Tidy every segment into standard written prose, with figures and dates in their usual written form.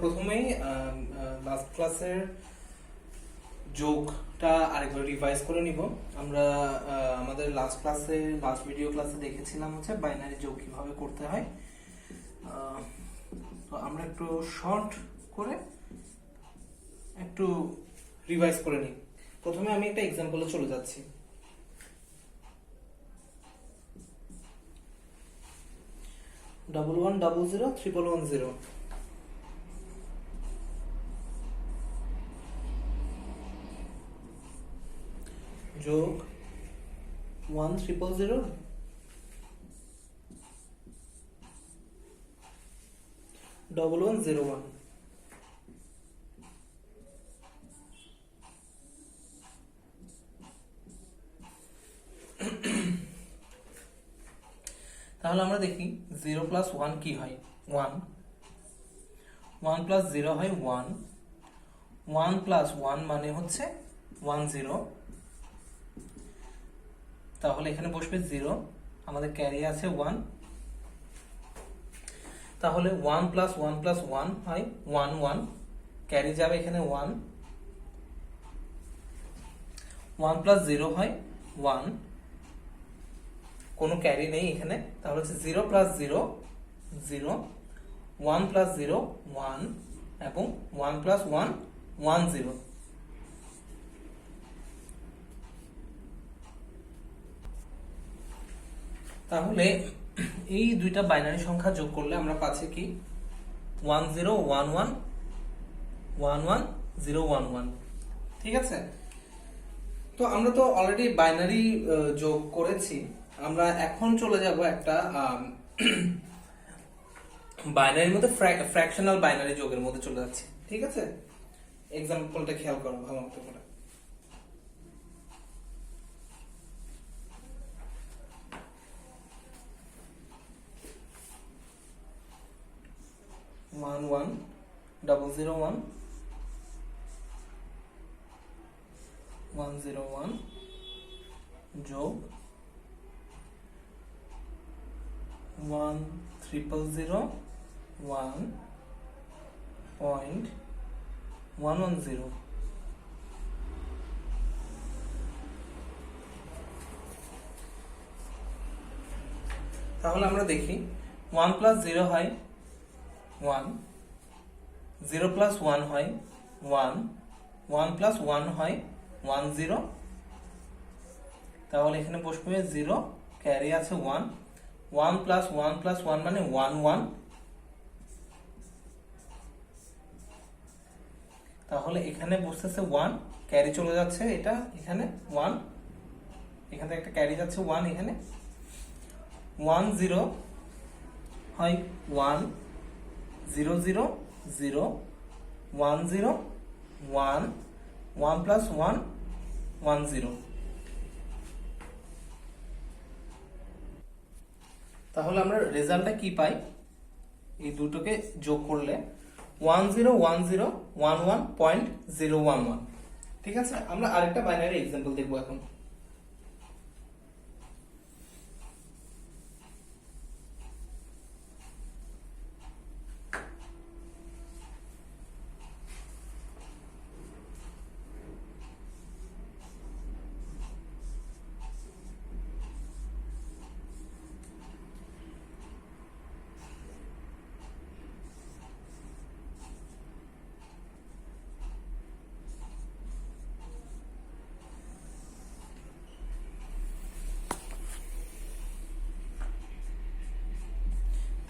প্রথমেই লাস্ট ক্লাসের যোগটা আরেকবার রিভাইজ করে নিব। আমরা আমাদের লাস্ট ভিডিও ক্লাসে দেখেছিলাম হচ্ছে বাইনারি যোগ কিভাবে করতে হয়। তো আমরা একটু শর্ট করে একটু রিভাইজ করে নিই। প্রথমে আমি একটা এক্সাম্পলে চলে যাচ্ছি। ডাবল 100 111 যোগ 1000 1101। তাহলে আমরা দেখি 0 প্লাস 1 কি হয়? 1 1 প্লাস 0 হয় 1 1 প্লাস 1 মানে হচ্ছে 10। তাহলে এখানে বসবে 0, আমাদের ক্যারি আছে 1। তাহলে 1 প্লাস 1 প্লাস 1 হয় 1 1, ক্যারি যাবে এখানে 1 1 প্লাস 0 হয় 1, কোনো ক্যারি নেই এখানে। তাহলে হচ্ছে 0 প্লাস 0 0, 1 প্লাস 0 1 এবং 1 প্লাস 1 10। তাহলে এই দুইটা বাইনারি সংখ্যা যোগ করলে আমরা পাচ্ছি কি 1011111011। ঠিক আছে, তো আমরা তো অলরেডি বাইনারি যোগ করেছি। আমরা এখন চলে যাব একটা বাইনারির মধ্যে ফ্র্যাকশনাল বাইনারি যোগের মধ্যে চলে যাচ্ছি। ঠিক আছে, এক্সাম্পলটা খেয়াল করো ভালো মতো করে। 11001 101 যোগ 10001.110। তাহলে আমরা দেখি 1 প্লাস 0 হয় 1, 0 প্লাস 1 হয় 1, 1 প্লাস 1 হয় 10। তাহলে এখানে বসবে 0, ক্যারি আছে 1, 1 প্লাস 1 প্লাস 1 মানে 1 1। তাহলে এখানে বসতেছে 1, ক্যারি চলে যাচ্ছে, এটা এখানে 1, এখান থেকে একটা ক্যারি যাচ্ছে 1, এখানে 1 0 হয় 1 0 0 0 1 0 1 1 প্লাস 1 10। তাহলে আমরা রেজাল্টটা কি পাই? এই দুটোকে যোগ করলে 101011.011। ঠিক আছে, আমরা আরেকটা বাইনারি এক্সাম্পল দেখবো এখন।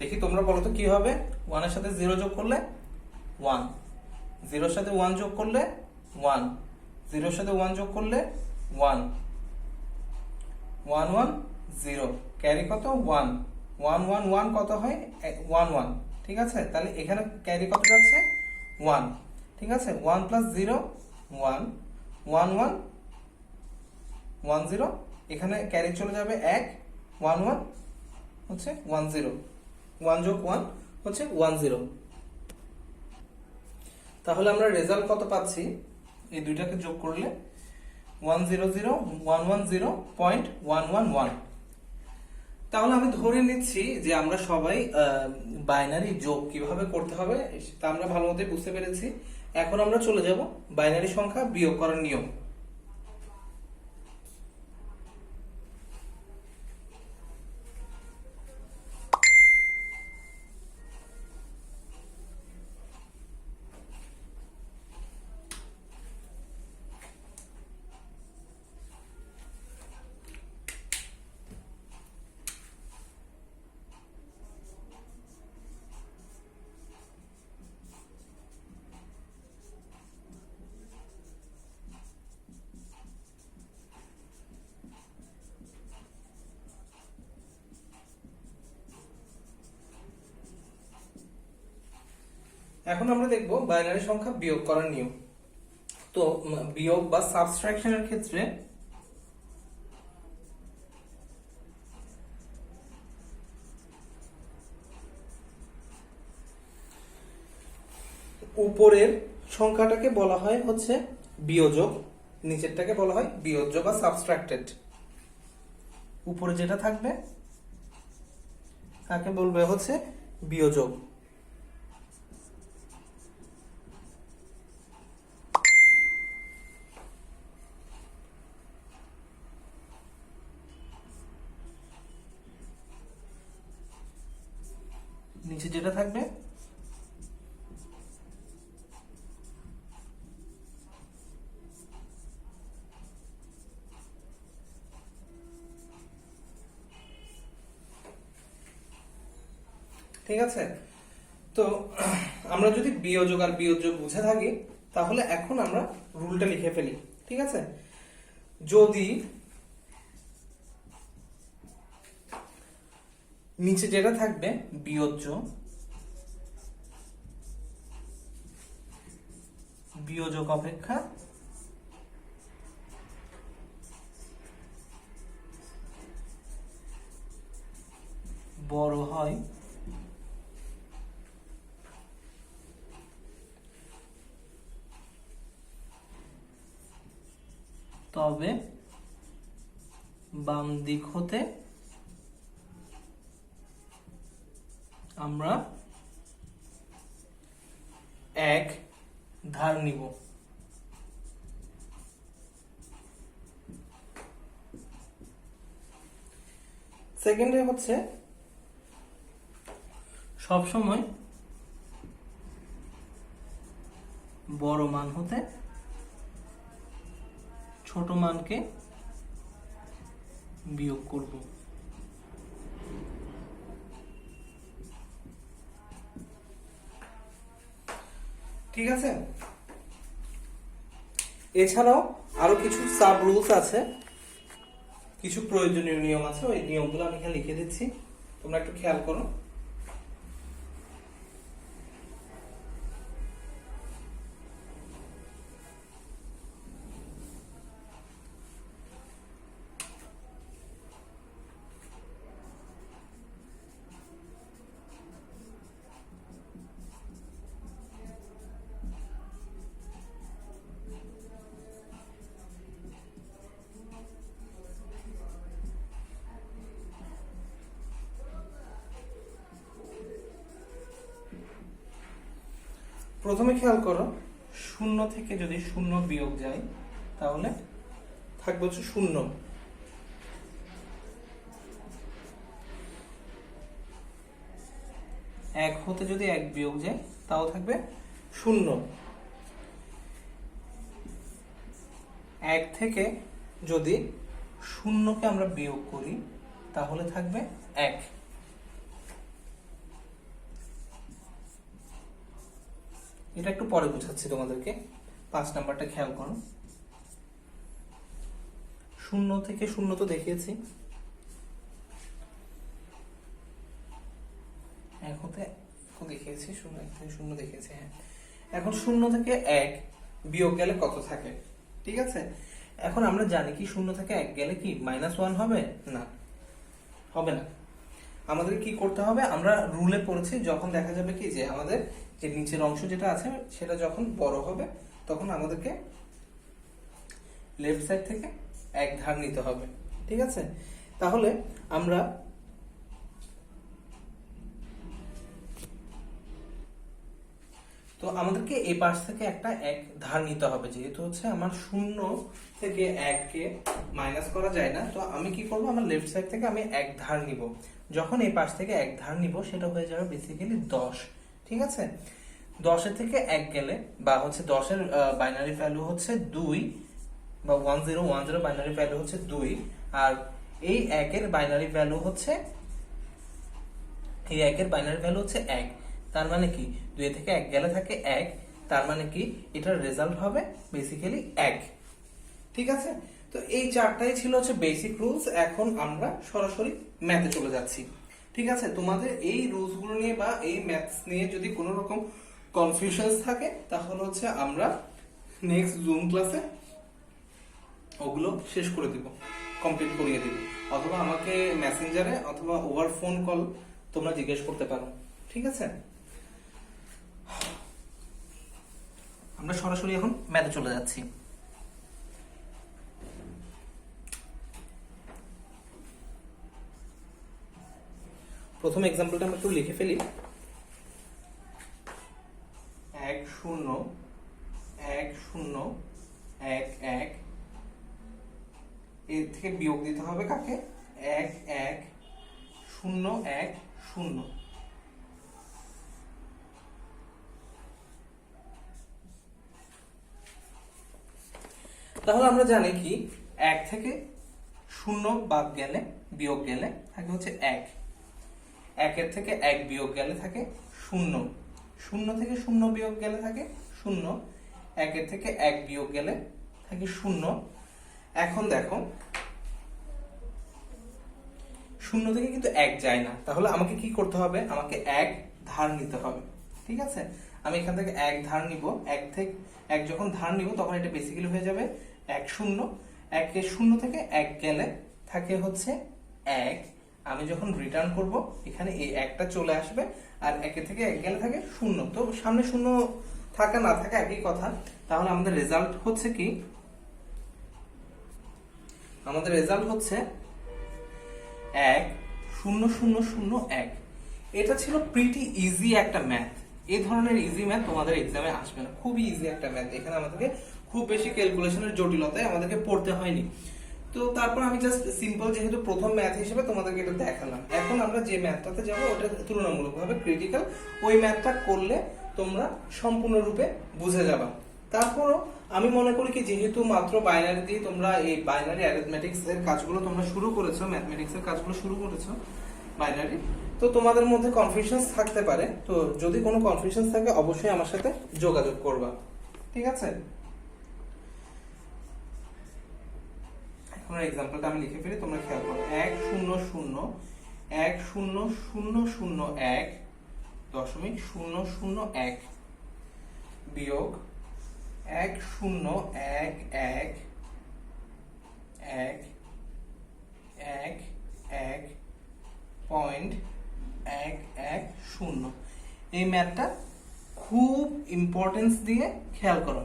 দেখি তোমরা বলো তো কি হবে? 1 এর সাথে 0 যোগ করলে 1, 0 এর সাথে 1 যোগ করলে 1, 0 এর সাথে 1 যোগ করলে 1 1 1 0, ক্যারি কত 1 1 1 1 কত হয় 1 1। ঠিক আছে, তাহলে এখানে ক্যারি কত যাচ্ছে 1। ঠিক আছে, 1 প্লাস 0 1 1 1 1 0, এখানে ক্যারি চলে যাবে 1 1 1 হচ্ছে 1 0, 1 যোগ 1 হচ্ছে 1 0। তাহলে আমরা রেজাল্ট কত পাচ্ছি? এই দুইটাকে যোগ করলে 1001110.111। তাহলে আমি ধরে নিচ্ছি যে আমরা সবাই বাইনারি যোগ কিভাবে করতে হবে তা আমরা ভালো মতোই বুঝতে পেরেছি। এখন আমরা চলে যাব বাইনারি সংখ্যা বিয়োগ করার নিয়ম। এখন আমরা দেখব বাইনারি সংখ্যা বিয়োগ করার নিয়ম। তো বিয়োগ বা সাবট্রাকশনের ক্ষেত্রে উপরের সংখ্যাটাকে বলা হয় হচ্ছে বিয়োজক, নিচেরটাকে বলা হয় বিয়োজ্য বা সাবট্রাক্টেড। উপরে যেটা থাকবে তাকে বলবে হচ্ছে বিয়োজক। নিচে যেটা থাকবে ঠিক আছে। তো আমরা যদি বিয়োজক আর বিয়োজ্য বুঝে থাকি তাহলে এখন আমরা রুলটা লিখে ফেলি। ঠিক আছে, যদি নিচে যেটা থাকবে বিয়োজ্য, বিয়োজক অপেক্ষা বড় হয় তবে বাম দিক হতে আমরা এক ধার নিব। সেকেন্ডে হচ্ছে সব সময় বড় মান হতে ছোট মানকে বিয়োগ করব। ঠিক আছে, এছাড়াও আরো কিছু সাব রুলস আছে, কিছু প্রয়োজনীয় নিয়ম আছে, ওই নিয়মগুলো আমি এখানে লিখে দিচ্ছি, তোমরা একটু খেয়াল করো। প্রথমে খেয়াল করো, শূন্য থেকে যদি শূন্য বিয়োগ যায় তাহলে থাকবে হচ্ছে শূন্য। এক হতে যদি এক বিয়োগ যায় তাও থাকবে শূন্য। এক থেকে যদি শূন্যকে আমরা বিয়োগ করি তাহলে থাকবে এক। এটা একটু পরে বুঝাচ্ছি তোমাদেরকে, 5 নাম্বারটা খেয়াল করো। শূন্য থেকে শূন্য তো দেখিয়েছি, এক হতে দেখিয়েছি, শূন্য এক থেকে শূন্য দেখিয়েছি। হ্যাঁ, এখন শূন্য থেকে এক বিয়োগ গেলে কত থাকে? ঠিক আছে, এখন আমরা জানি কি শূন্য থেকে এক গেলে কি -1 হবে? না, হবে না। আমাদের কি করতে হবে? আমরা রুলে পড়েছি, যখন দেখা যাবে কি যে আমাদের যে নিচের অংশ যেটা আছে সেটা যখন বড় হবে তখন আমাদেরকে লেফট সাইড থেকে এক ধার নিতে হবে। ঠিক আছে, তাহলে আমরা তো আমাদেরকে এই পাশ থেকে একটা এক ধার নিতে হবে, যেহেতু হচ্ছে আমার 0 থেকে 1 কে মাইনাস করা যায় না, তো আমি কি করব, আমার লেফট সাইড থেকে আমি এক ধার নিব। যখন এই পাশ থেকে এক ধার নিব সেটা হয়ে যাবে বেসিক্যালি 10। ঠিক আছে, 10 থেকে 1 গেলে বা হচ্ছে 10 এর বাইনারি ভ্যালু হচ্ছে 2 বা 1010 বাইনারি ভ্যালু হচ্ছে 2, আর এই 1 এর বাইনারি ভ্যালু হচ্ছে 1। তার মানে কি 2 থেকে 1 গেলে থাকে 1, তার মানে কি এটার রেজাল্ট হবে বেসিক্যালি 1। ঠিক আছে, তো এই চারটাই ছিল হচ্ছে বেসিক রুলস। এখন আমরা সরাসরি ম্যাথে চলে যাচ্ছি। ঠিক আছে, তোমাদের এই রুলস গুলো নিয়ে বা এই ম্যাথস নিয়ে যদি কোনো রকম কনফিউশনস থাকে তাহলে হচ্ছে আমরা নেক্সট জুম ক্লাসে ওগুলো শেষ করে দিব, কমপ্লিট করিয়ে দিব, অথবা আমাকে মেসেঞ্জারে অথবা ওভার ফোন কল তোমরা জিজ্ঞেস করতে পারো। ঠিক আছে, আমরা সরাসরি এখন ম্যাথে চলে যাচ্ছি। প্রথম এক্সাম্পলটা আমরা একটু লিখে ফেলি। 1 0 1 0 1 1, এর থেকে বিয়োগ দিতে হবে কাকে, 1 1 0 1 0। তাহলে আমরা জানি কি 1 থেকে 0 বাদ গেলে বিয়োগ গেলে থাকে হচ্ছে 1, 1 এর থেকে 1 বিয়োগ গেলে থাকে 0, 0 থেকে 0 বিয়োগ গেলে থাকে 0, 1 এর থেকে 1 বিয়োগ গেলে থাকে 0। এখন দেখো 0 থেকে কিন্তু 1 যায় না, তাহলে আমাকে কি করতে হবে, আমাকে 1 ধার নিতে হবে। ঠিক আছে, আমি এখান থেকে 1 ধার নিব, 1 যখন ধার নিব তখন এটা বেসিক্যালি হয়ে যাবে 1 0, 1 এর 0 থেকে 1 গেলে থাকে হচ্ছে 1, আমি যখন রিটার্ন করব এখানে এই 1টা চলে আসবে, আর 1 থেকে 1 গেলে থাকে 0, তো সামনে 0 থাকা না থাকা একই কথা। তাহলে আমাদের রেজাল্ট হচ্ছে কি, আমাদের রেজাল্ট হচ্ছে 1 0 0 0 1। এটা ছিল প্রিটি ইজি একটা ম্যাথ। এই ধরনের ইজি ম্যাথ তোমাদের এক্সামে আসবে না, খুবই ইজি একটা ম্যাথ। এখানে আমাদেরকে খুব বেশি ক্যালকুলেশনের জটিলতায় আমাদেরকে পড়তে হয়নি। তো তারপর আমি জাস্ট সিম্পল যেহেতু প্রথম ম্যাথ হিসেবে তোমাদেরকে এটা দেখালাম। এখন আমরা যে ম্যাথটাতে যাব ওটা তুলনামূলকভাবে ক্রিটিক্যাল, ওই ম্যাথটা করলে তোমরা সম্পূর্ণরূপে বুঝে যাবা। তারপরও আমি মনে করি কি, যেহেতু মাত্র বাইনারি দিয়ে তোমরা এই বাইনারি অ্যারিথমেটিক্স এর কাজগুলো তোমরা শুরু করেছো, ম্যাথমেটিক্স এর কাজগুলো শুরু করেছো বাইনারি, তো তোমাদের মধ্যে কনফিউশনস থাকতে পারে। তো যদি কোনো কনফিউশনস থাকে অবশ্যই আমার সাথে যোগাযোগ করবা। ঠিক আছে, এখন এক্সাম্পলটা আমি লিখে ফেলি, তোমরা খেয়াল করো। 1 0 0 1 0 0 0 1 দশমিক 0 0 1 বিয়োগ 1 0 1 1 1 1 1 পয়েন্ট 1 1 0। এই ম্যাথটা খুব ইম্পর্টেন্স দিয়ে খেয়াল করো।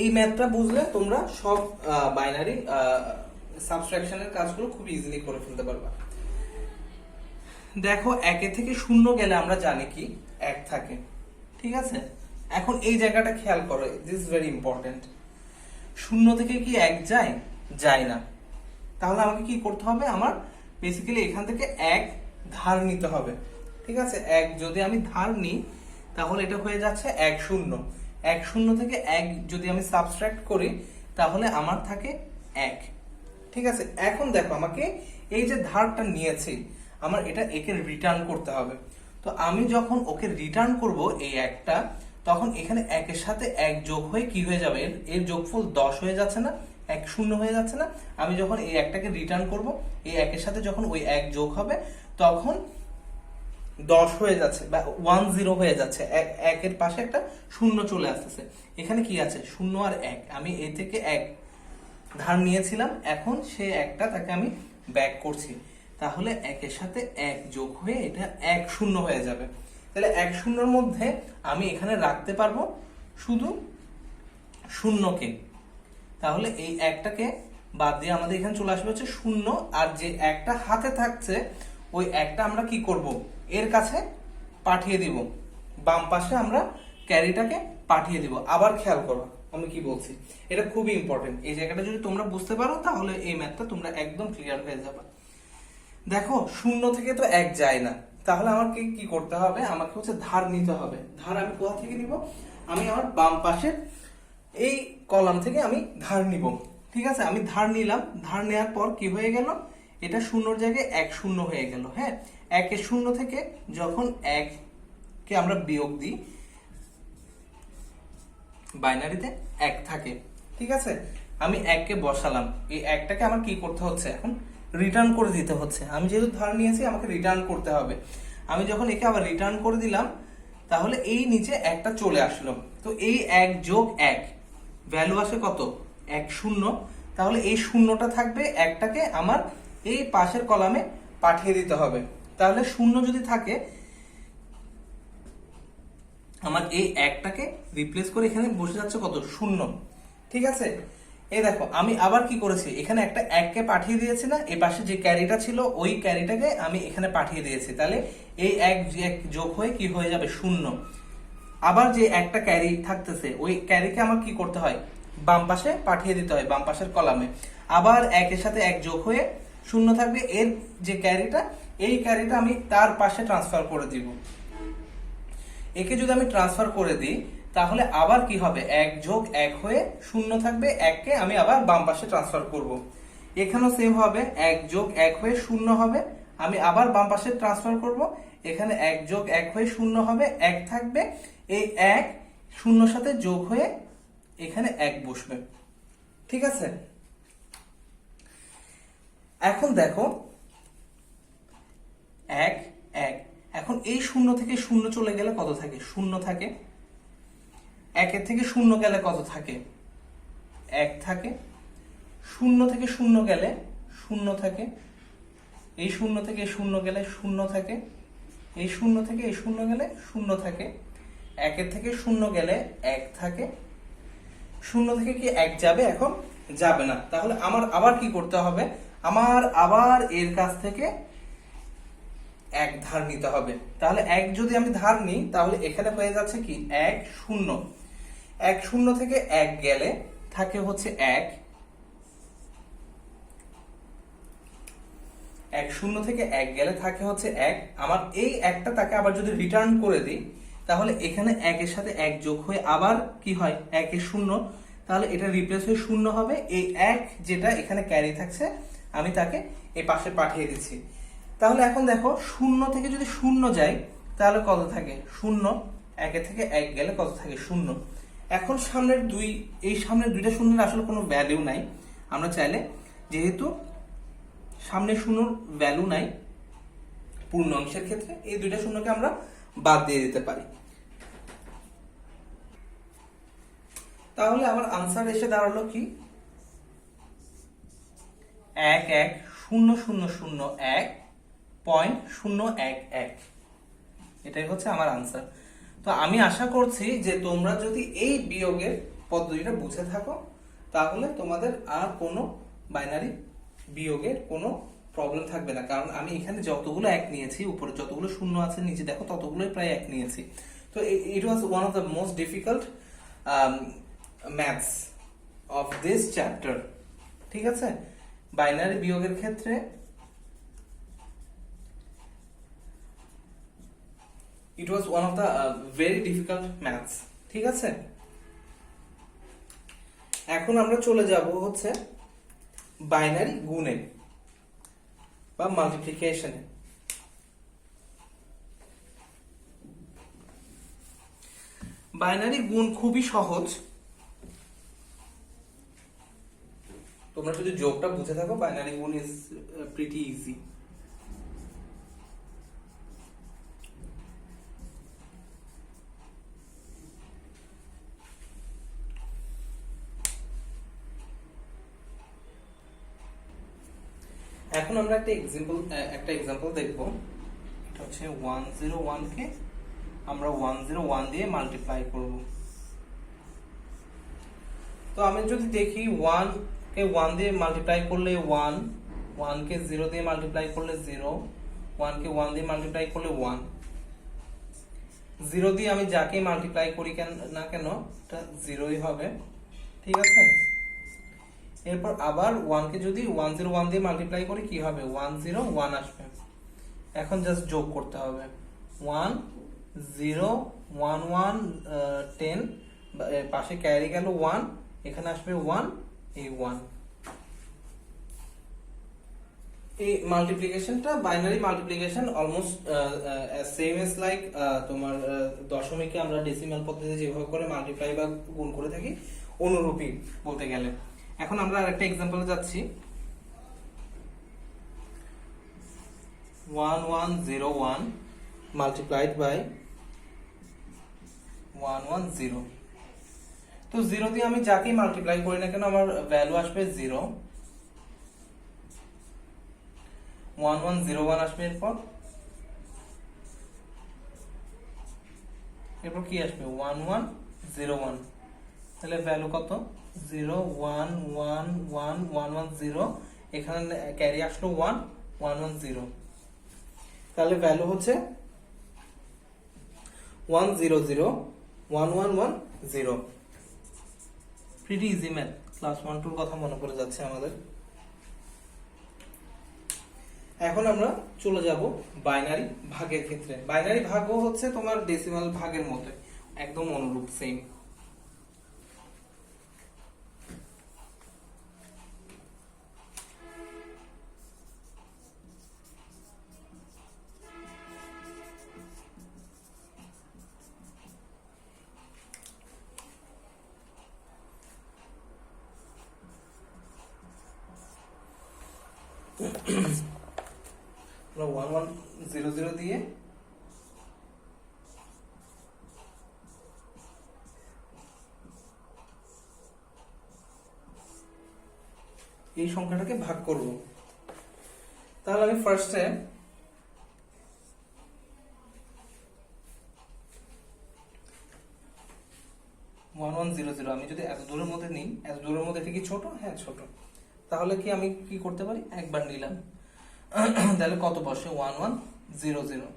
এই ম্যাথটা বুঝলে তোমরা সব বাইনারি সাবট্রাকশনের কাজগুলো খুব ইজিলি করে ফেলতে পারবা। দেখো 1 থেকে 0 গেলে আমরা জানি কি 1 থাকে। ঠিক আছে, এখন এই জায়গাটা খেয়াল করো, দিস ইজ ভেরি ইম্পর্টেন্ট। 0 থেকে কি 1 যায়? যায় না। তাহলে আমাকে কি করতে হবে, আমার বেসিক্যালি এখান থেকে 1 ধার নিতে হবে। ঠিক আছে, 1 যদি আমি ধার নিই তাহলে এটা হয়ে যাচ্ছে 1 0। 1 0 থেকে 1 যদি আমি সাবট্রাক্ট করি তাহলে আমার থাকে 1। ঠিক আছে, এখন দেখো আমাকে এই যে ধারটা নিয়েছি, আমার এটা একে রিটার্ন করতে হবে। তো আমি যখন ওকে রিটার্ন করব এই একটা, তখন এখানে 1 এর সাথে 1 যোগ হয়ে কি হয়ে যাবে, এর যোগফল 10 হয়ে যাচ্ছে না, 1 0 হয়ে যাচ্ছে না। আমি যখন এই একটাকে রিটার্ন করব, এই 1 এর সাথে যখন ওই 1 যোগ হবে তখন 10 হয়ে যাচ্ছে বা 1 0 হয়ে যাচ্ছে, 1 এর পাশে একটা 0 চলে আসতেছে। এখানে কি আছে, 0 আর 1। আমি এ থেকে 1 ধার নিয়েছিলাম, এখন সে একটা তাকে আমি ব্যাক করছি, তাহলে 1 এর সাথে 1 যোগ হয়ে এটা 1 0 হয়ে যাবে। তাহলে 1 0 মধ্যে আমি এখানে রাখতে পারবো শুধু 0 কে। তাহলে এই একটাকে বাদ দিয়ে আমাদের এখানে চলে আসবে হচ্ছে 0, আর যে একটা হাতে থাকছে ওই একটা আমরা কি করব, এর কাছে পাঠিয়ে দিব, বাম পাশে আমরা ক্যারিটাকে পাঠিয়ে দিব। আবার খেয়াল করো আমি কি বলছি, এটা খুবই ইম্পর্টেন্ট। এই জায়গাটা যদি তোমরা বুঝতে পারো তাহলে এই ম্যাথটা তোমরা একদম ক্লিয়ার হয়ে যাবে। দেখো 0 থেকে তো 1 যায় না, তাহলে আমাকে কি করতে হবে, আমাকে হচ্ছে ধার নিতে হবে। ধার আমি কোথা থেকে নিব, আমি আমার বাম পাশে এই কলাম থেকে আমি ধার নিব। ঠিক আছে, আমি ধার নিলাম, ধার নেওয়ার পর কি হয়ে গেল, এটা 0 জায়গায় 1 0 হয়ে গেল। হ্যাঁ, 1 এর 0 থেকে যখন 1 কে আমরা বিয়োগ দিই, বাইনারিতে 1 থাকে। ঠিক আছে, আমি 1 কে বসালাম, এই 1টাকে আমার কি করতে হচ্ছে, এখন রিটার্ন করে দিতে হচ্ছে। আমি যেহেতু ধার নিয়েছি আমাকে রিটার্ন করতে হবে। আমি যখন একে আবার রিটার্ন করে দিলাম, তাহলে এই নিচে 1টা চলে আসলো। তো এই 1 যোগ 1 ভ্যালু আসে কত, 1 0। তাহলে এই 0টা থাকবে, 1টাকে আমার এই পাশের কলামে পাঠিয়ে দিতে হবে। তাহলে 0 যদি থাকে, আমার এই 1টাকে রিপ্লেস করে এখানে বসে যাচ্ছে কত, 0। ঠিক আছে, এই দেখো আমি আবার কি করেছি, এখানে একটা 1 কে পাঠিয়ে দিয়েছি না, এই পাশে যে ক্যারিটা ছিল ওই ক্যারিটাকে আমি এখানে পাঠিয়ে দিয়েছি। তাহলে এই 1 যোগ হয়ে কি হয়ে যাবে, 0। আবার যে একটা ক্যারি থাকতেছে ওই ক্যারিকে আমার কি করতে হয়, বাম পাশে পাঠিয়ে দিতে হয়, বাম পাশের কলামে। আবার 1 এর সাথে 1 যোগ হয়ে 0 থাকবে, এর যে ক্যারিটা, এই ক্যারিটা আমি তার পাশে ট্রান্সফার করে দিব। একে যদি আমি ট্রান্সফার করে দিই, তাহলে আবার কি হবে, 1 যোগ 1 হয়ে 0 থাকবে, 1 কে আমি আবার বাম পাশে ট্রান্সফার করব। এখানেও সেম হবে, 1 যোগ 1 হয়ে 0 হবে, আমি আবার বাম পাশে ট্রান্সফার করব। এখানে 1 যোগ 1 হয়ে 0 হবে, 1 থাকবে, এই 1 0 সাথে যোগ হয়ে এখানে 1 বসবে। ঠিক আছে, এখন দেখো 1 1, এখন এই 0 থেকে 0 চলে গেলে কত থাকে, 0 থাকে। 1 এর থেকে 0 গেলে কত থাকে, 1 থাকে। 0 থেকে 0 গেলে 0 থাকে। এই 0 থেকে 0 গেলে 0 থাকে। এই 0 থেকে এই 0 গেলে 0 থাকে। 1 এর থেকে 0 গেলে 1 থাকে। 0 থেকে কি 1 যাবে, এখন যাবে না। তাহলে আমার আবার কি করতে হবে, আমার আবার এর কাছ থেকে 1 ধার নিতে হবে। তাহলে 1 যদি আমি ধার নিই, তাহলে এখানে হয়ে যাচ্ছে কি 1 0। 1 0 থেকে 1 গেলে থাকে হচ্ছে 1। 1 0 থেকে 1 গেলে থাকে হচ্ছে 1। আমার এই 1টা তাকে আবার যদি রিটার্ন করে দিই, তাহলে এখানে 1 এর সাথে 1 যোগ হয়ে আবার কি হয়, 1 এর 0। তাহলে এটা রিপ্লেস হয়ে 0 হবে। এই 1 যেটা এখানে ক্যারি থাকছে, আমি তাকে এই পাশে পাঠিয়ে দিচ্ছি। তাহলে এখন দেখো 0 থেকে যদি 0 যায়, তাহলে কত থাকে, 0। 1 থেকে 1 গেলে কত থাকে, 0। এখন সামনের এই সামনের দুইটা শূন্যের আসলে কোনো ভ্যালু নাই। আমরা চাইলে, যেহেতু সামনে 0 ভ্যালু নাই পূর্ণ অংশের ক্ষেত্রে, এই দুইটা শূন্যকে আমরা বাদ দিয়ে দিতে পারি। তাহলে আমার আনসার এসে দাঁড়ালো কি, 110001.011। এটাই হচ্ছে আমার আনসার। তো আমি আশা করছি যে তোমরা যদি এই বিয়োগের পদ্ধতিটা বুঝে থাকো, তাহলে তোমাদের আর কোনো বাইনারি বিয়োগের কোনো প্রবলেম থাকবে না। কারণ আমি এখানে যতগুলো 1 নিয়েছি, উপরে যতগুলো 0 আছে, নিচে দেখো ততগুলোই প্রায় 1 নিয়েছি। তো it was one of the most difficult maths of this chapter. ঠিক আছে, বাইনারি বিয়োগের ক্ষেত্রে it was one of the very difficult maths। ঠিক আছে, এখন আমরা চলে যাব হচ্ছে বাইনারি গুণে বা মাল্টিপ্লিকেশনে। বাইনারি গুণ খুবই সহজ, তোমরা যদি যোগটা বুঝে থাকো, বাইনারি গুণ ইজ প্রিটি ইজি। এখন আমরা একটা এক্সাম্পল দেখব। এটা হচ্ছে 101 কে আমরা 101 দিয়ে মাল্টিপ্লাই করব। তো আমি যদি দেখি 1 কে 1 দিয়ে মাল্টিপ্লাই করলে 1, 1 কে 0 দিয়ে মাল্টিপ্লাই করলে 0, 1 কে 1 দিয়ে মাল্টিপ্লাই করলে 1। জিরো দিয়ে আমি যাকে মাল্টিপ্লাই করি না কেন এটা জিরোই হবে, ঠিক আছে। এরপর আবার 1 কে যদি 101 দিয়ে মাল্টিপ্লাই করি কি হবে, 101 আসবে। এখন জাস্ট যোগ করতে হবে, 1 0 1 1 10, পাশে ক্যারি গেল 1, এখানে আসবে 1, এই 1। এই মাল্টিপ্লিকেশনটা binary multiplication almost same as like তোমার দশমিকে আমরা ডেসিমাল পদ্ধতিতে যেভাবে করে মাল্টিপ্লাই বা গুণ করে থাকি অনুরূপই বলতে গেলে। এখন আমরা আরেকটা एग्जांपले যাচ্ছি, 1101 মাল্টিপ্লাইড বাই 110। তো 0 দিয়ে আমি যাকে মাল্টিপ্লাই করি না কেন আমার ভ্যালু আসবে 0, 1101 আসবে। এরপর কি আসবে 1101, তাহলে ভ্যালু কত 0111110, এখানে ক্যারি আসলো 1110, তাহলে ভ্যালু হচ্ছে 1001110। প্রিটি ইজি ম্যাথ, ক্লাস 1 2 এর কথা মনে পড়ে যাচ্ছে আমাদের। এখন আমরা চলে যাব বাইনারি ভাগের ক্ষেত্রে। বাইনারি ভাগও হচ্ছে তোমার ডেসিমাল ভাগের মতো একদম অনুরূপ, সেম। আমরা 1100 দিয়ে এই সংখ্যাটাকে ভাগ করব। তাহলে আমি ফার্স্টে 1100 আমি যদি এত দূরের মধ্যে নিই, এত দূরের মধ্যে এটা কি ছোট? হ্যাঁ ছোট। তাহলে কি আমি কি করতে পারি, একবার নিলাম, তাহলে কত বসে 1100,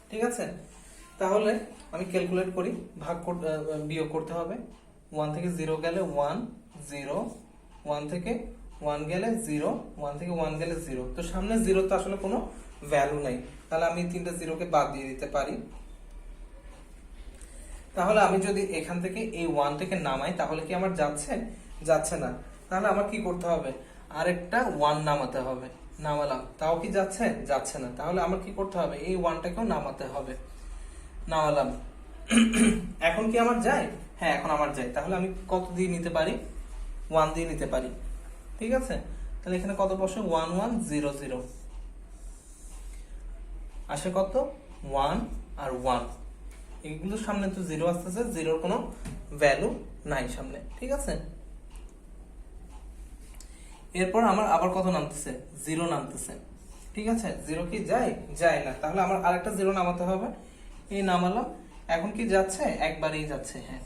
ঠিক আছে। তাহলে আমি ক্যালকুলেট করি, বিয়োগ করতে হবে। 1 থেকে 0 গেলে 1 0, 1 থেকে 1 গেলে 0, 1 থেকে 1 গেলে 0, তো সামনে 0 তো আসলে কোনো ভ্যালু নাই, তাহলে আমি 3টা 0 কে বাদ দিয়ে দিতে পারি। তাহলে আমি যদি এখান থেকে এই 1 থেকে নামাই তাহলে কি আমার যাচ্ছে না, তাহলে আমার কি করতে হবে, আরেকটা 1 নামাতে হবে। নামালাম, তাও কি যাচ্ছে না, তাহলে আমার কি করতে হবে, এই 1টাকেও নামাতে হবে। নামালাম, এখন কি আমার যায়? হ্যাঁ এখন আমার যায়। তাহলে আমি কত দিয়ে নিতে পারি, 1 দিয়ে নিতে পারি, ঠিক আছে। তাহলে এখানে কত বসে 1100, আসে কত 1 আর 1, এগুলোর সামনে তো 0 আসতেছে, 0-র কোনো ভ্যালু নাই সামনে, ঠিক আছে। এরপর আমার আবার কত নামতেছে, 0 নামতেছে, ঠিক আছে। 0 কি যায় না, তাহলে আমার আরেকটা 0 নামাতে হবে। এই নামালাম, এখন কি যাচ্ছে, একবারেই যাচ্ছে, হ্যাঁ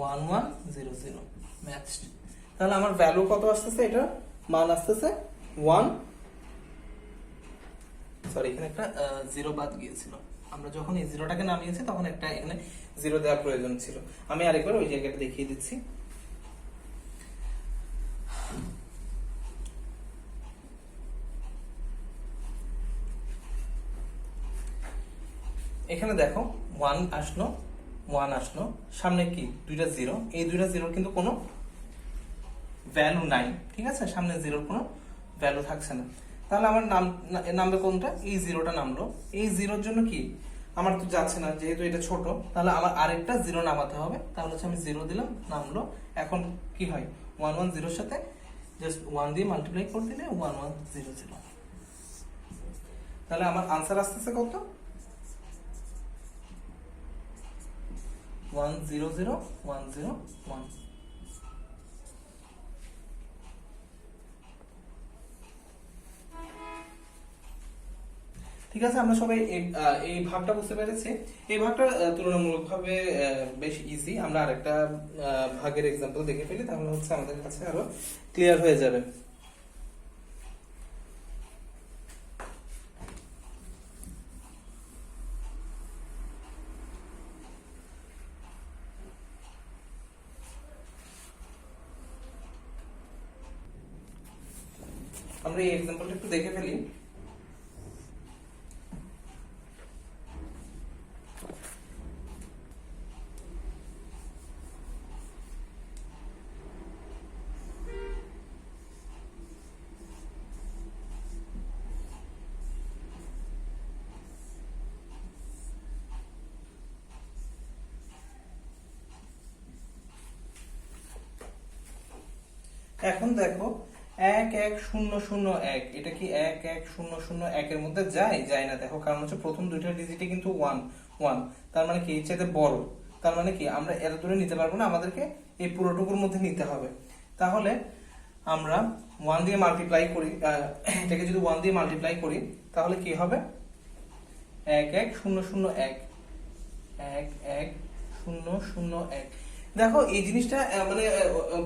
1100 ম্যাচড। তাহলে আমার ভ্যালু কত আসতেছে, এটা মান আসতেছে 1, সরি এখানে একটা 0 বাদ গিয়েছিল, আমরা যখন এই 0টাকে নামিয়েছি তখন একটা এখানে 0 দেওয়ার প্রয়োজন ছিল। আমি আরেকবার ওই জায়গাটা দেখিয়ে দিচ্ছি। এখানে দেখো 1 আসলো, সামনে কি দুইটা 0, এই দুইটা 0 কিন্তু কোনো ভ্যালু নাই, ঠিক আছে, সামনে 0-র কোনো ভ্যালু থাকছে না। তাহলে আমার নামবে কোনটা, এই 0টা নামলো। এই 0-র জন্য কি আমার তো যাচ্ছে না, যেহেতু এটা ছোট, তাহলে আমার আরেকটা 0 নামাতে হবে। তাহলে হচ্ছে আমি 0 দিলাম, নামলো। এখন কি হয়, 110-র সাথে জাস্ট 1 দিয়ে মাল্টিপ্লাই করে দিলে 1100, তাহলে আমার আনসার আসতেছে কত, 100101। ঠিক আছে, আমরা সবাই এই ভাগটা বুঝতে পেরেছি। এই ভাগটা তুলনামূলকভাবে বেশ ইজি। আমরা আরেকটা ভাগের এক্সাম্পল দেখে ফেলি, তাহলে হচ্ছে আমাদের কাছে আরো ক্লিয়ার হয়ে যাবে। আমরা এই এক্সাম্পলটা একটু দেখে ফেলি। এখন দেখো 11001, এটা কি 11001 এর মধ্যে যায় না? দেখো কারণ হচ্ছে প্রথম দুইটা ডিজিটে কিন্তু 1 তার মানে কি এর চাইতে বড়, তার মানে কি আমরা এত দূরে নিতে পারবো না, আমাদেরকে এই পুরোটুকুর মধ্যে নিতে হবে। তাহলে আমরা 1 দিয়ে মাল্টিপ্লাই করি, এটাকে যদি 1 দিয়ে মাল্টিপ্লাই করি তাহলে কি হবে? 11001, 11001। দেখো এই জিনিসটা মানে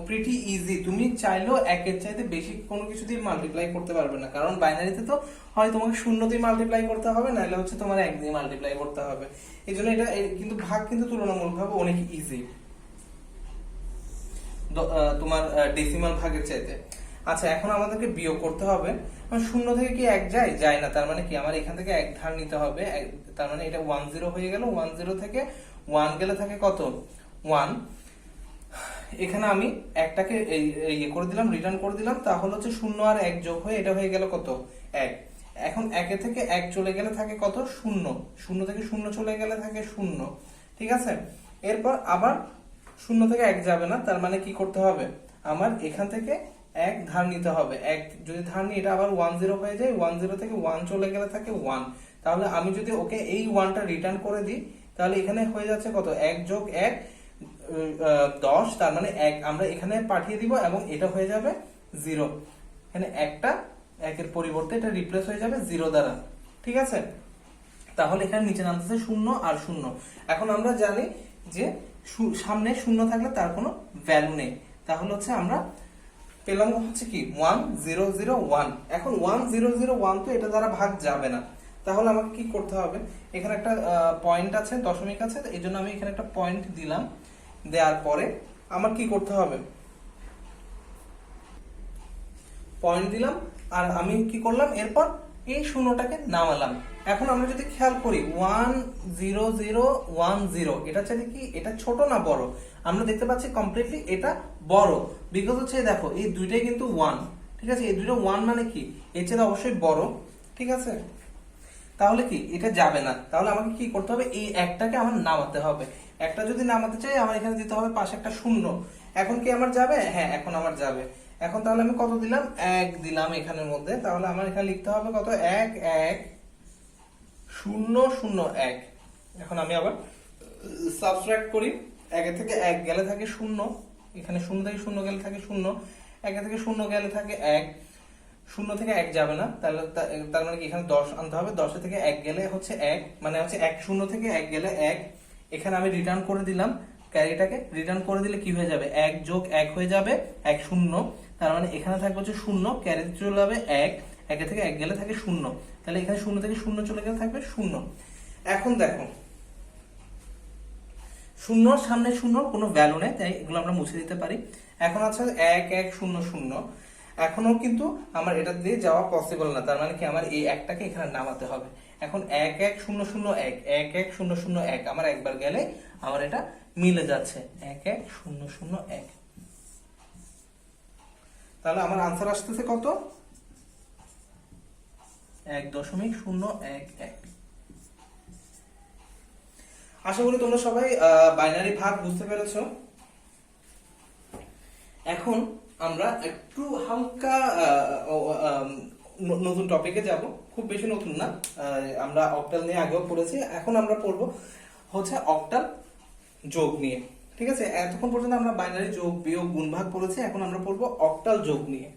প্রিটি ইজি, তুমি চাইলেও একের চাইতে বেশি কোনো কিছু দিয়ে মাল্টিপ্লাই করতে পারবে না, কারণ বাইনারিতে তো হয় তোমাকে 0 দিয়ে মাল্টিপ্লাই করতে হবে, নাহলে হচ্ছে তোমার 1 দিয়ে মাল্টিপ্লাই করতে হবে। এই জন্য এটা কিন্তু ভাগ কিন্তু তুলনামূলকভাবে অনেক ইজি তোমার ডেসিমাল ভাগের চাইতে। আচ্ছা, এখন আমাদেরকে বিয়োগ করতে হবে। 0 থেকে কি 1 যায় না, তার মানে কি আমার এখান থেকে 1 ধার নিতে হবে, তার মানে এটা 10 হয়ে গেল। 10 থেকে 1 গেলে থাকে কত? 1। এখানে আমি একটাকে ইয়ে করে দিলাম, রিটার্ন করে দিলাম, তাহলে হচ্ছে 0 আর 1 যোগ হয়ে এটা হয়ে গেল কত? 1। এখন 1 থেকে 1 চলে গেলে থাকে কত? 0। 0 থেকে 0 চলে গেলে থাকে 0, ঠিক আছে? এরপর আবার 0 থেকে 1 যাবে না, তার মানে কি করতে হবে? আমার এখান থেকে 1 ধার নিতে হবে। 1 যদি ধার নিই এটা আবার 10 হয়ে যায়। 10 থেকে 1 চলে গেলে থাকে 1। তাহলে আমি যদি ওকে এই 1টা রিটার্ন করে দিই তাহলে এখানে হয়ে যাচ্ছে কত? 1 যোগ 1 10, তার মানে 1 আমরা এখানে পাঠিয়ে দিব এবং এটা হয়ে যাবে 0। এখানে একটা 1 এর পরিবর্তে এটা রিপ্লেস হয়ে যাবে 0 দ্বারা, ঠিক আছে? তাহলে এখানে নিচে নামতেছে 0 আর 0। এখন আমরা জানি যে সামনে 0 থাকলে তার কোনো ভ্যালু নেই, তাহলে হচ্ছে আমরা পেলাম হচ্ছে কি 1001। এখন 1001 তো এটা দ্বারা ভাগ যাবে না, তাহলে আমাকে কি করতে হবে? এখানে একটা পয়েন্ট আছে, দশমিক আছে, এই জন্য আমি এখানে একটা পয়েন্ট দিলাম। দেওয়ার পরে আমার কি করতে হবে? পয়েন্ট দিলাম আর আমি কি করলাম? এরপর এই শূন্যটাকে নামালাম। এখন আমরা যদি খেয়াল করি 10010, এটা চাইলে কি এটা ছোট না বড়? আমরা দেখতে পাচ্ছি কমপ্লিটলি এটা বড়, বিকজ হচ্ছে দেখো এই দুইটাই কিন্তু 1, ঠিক আছে? এই দুইটা 1 মানে কি এর চেয়ে অবশ্যই বড়, ঠিক আছে? তাহলে কি এটা যাবে না, তাহলে আমাকে কি করতে হবে? এই একটাকে আমার নামাতে হবে। একটা যদি নামাতে চাই আমার এখানে দিতে হবে পাশে একটা 0। এখন কি আমার যাবে? হ্যাঁ, এখন আমার যাবে। এখন তাহলে আমি কত দিলাম? 1 দিলাম এখানের মধ্যে, তাহলে আমার এখানে লিখতে হবে কত? 11001। এখন আমি আবার সাবট্রাক্ট করি। 1 থেকে 1 গেলে থাকে 0, এখানে 0 থেকে 0 গেলে থাকে 0, 1 থেকে 0 গেলে থাকে 1, 0 থেকে 1 যাবে না, তাহলে তার মানে কি এখানে 10 আনতে হবে। 10 থেকে 1 গেলে হচ্ছে 1, মানে হচ্ছে 0 থেকে 1 গেলে 1। এখানে আমি রিটার্ন করে দিলাম, ক্যারিটাকে রিটার্ন করে দিলে কি হয়ে যাবে? 1 যোগ 1 হয়ে যাবে 1, 0। তার মানে এখানে থাকবে হচ্ছে 0, ক্যারি চলে যাবে 1, 1 থেকে 1 গেলে থাকে 0, তাহলে এখানে 0 থেকে 0 চলে গেলে থাকবে 0। এখন দেখো 0 সামনে 0 কোনো ভ্যালু নেই, তাই এগুলো আমরা মুছে দিতে পারি। এখন আছে 1100, এখনো কিন্তু আমার এটা দিয়ে যাওয়া পসিবল না, তার মানে কি আমার এই একটাকে এখানে নামাতে হবে। এখন 11001, 11001 আমার একবার গেলে আমার এটা মিলে যাচ্ছে 11001। তাহলে আমার আনসার আসতেছে কত? 1.011। আশা করি তোমরা সবাই বাইনারি ভাগ বুঝতে পেরেছো। এখন আমরা একটু হালকা নতুন টপিকে যাব, খুব বেশি নতুন না, আমরা অক্টাল নিয়ে আগেও পড়েছি। এখন আমরা পড়বো হচ্ছে অক্টাল যোগ নিয়ে, ঠিক আছে? এতক্ষণ পর্যন্ত আমরা বাইনারি যোগ বিয়োগ গুণ ভাগ পড়েছি, এখন আমরা পড়বো অক্টাল যোগ নিয়ে।